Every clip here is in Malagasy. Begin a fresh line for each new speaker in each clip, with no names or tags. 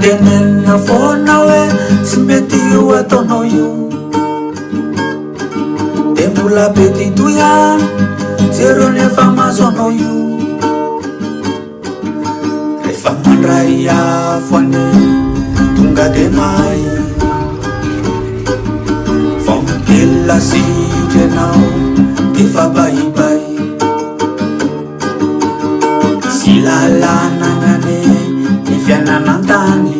Tenena foana hoe tsy mety io ataonao io, de mbola be titoya jereo nefa mahazo anao io. Rehefa mandray afoany tonga de mahay fa mibelona sitranao defa bahibahy sy lalànagnane ny fiainanantany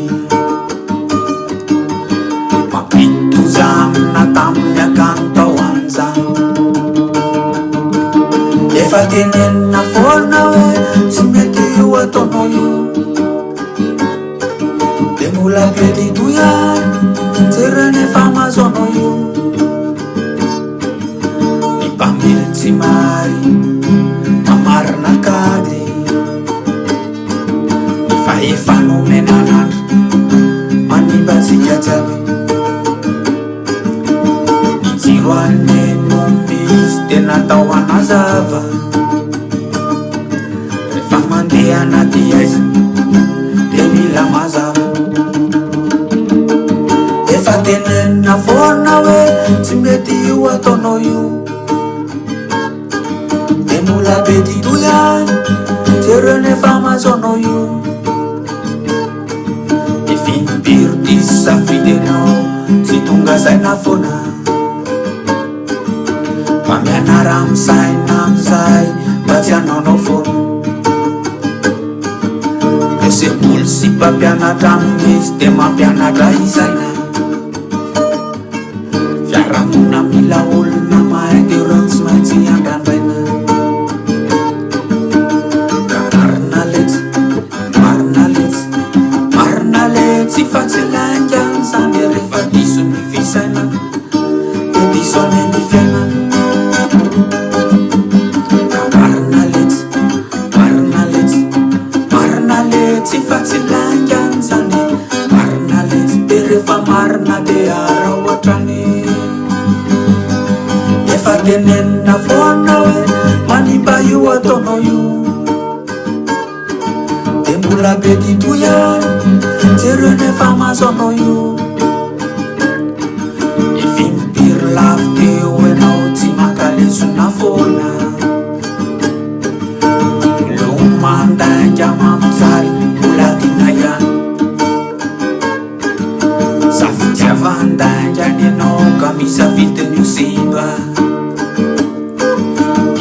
mampitoza amina tamin'ny akany tao an'izany. Efa tenenina foana hoe tsy mety io ataonao io, de mbola be titoya jereny efa mahazo anao io. Ny mpamily tsy mahay mamarina kady fa efa nomenanandro manimba tsika jiaby. Ny jiro aneno misy tena tao anazava rehefa mandeha anaty aiza de mila mazava. Efa tenenina foana hoe tsy mety io ataonao io, de mbola be titoya jereo nefa mahazo anao io. Fimpiro ty safidy anao tsy tonga saina foana, fa mianara amisaina amizay mba tsy hanaonao foana. De sekoly sy mpampianatra misy de mampianatra isaina, fiarahamona mila olona mahay de reo tsy maintsy andrandraina. Tsy fatsy laingany zany rehefa diso ny fisaina de diso ane ny fiainana. Marina letsy, marina letsy, marina letsy fatsy laingany zany, marina letsy de rehefa marina de ara ohatrany. Efa tenenina foana hoe manimba io ataonao io, de mbola be titoya jereo nefa mahazo anao io. Ifimpiry lafo teo enao tsy mankalesona foana, lomandainga mamijaly mbola tina ihany. Safidiavandaingany enao ka misafidin'io simba,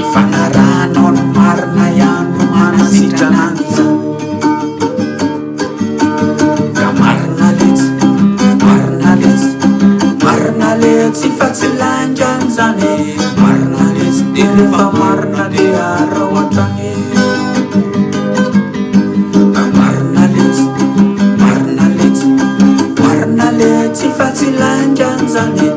ifanaranao ny marina ihany no manasitranany zany. Tsy fatsy laingany zany, marina letsy de rehefa marina de ara ohatrany. Marina letsy, marina letsy, marina letsy fatsy laingany zany,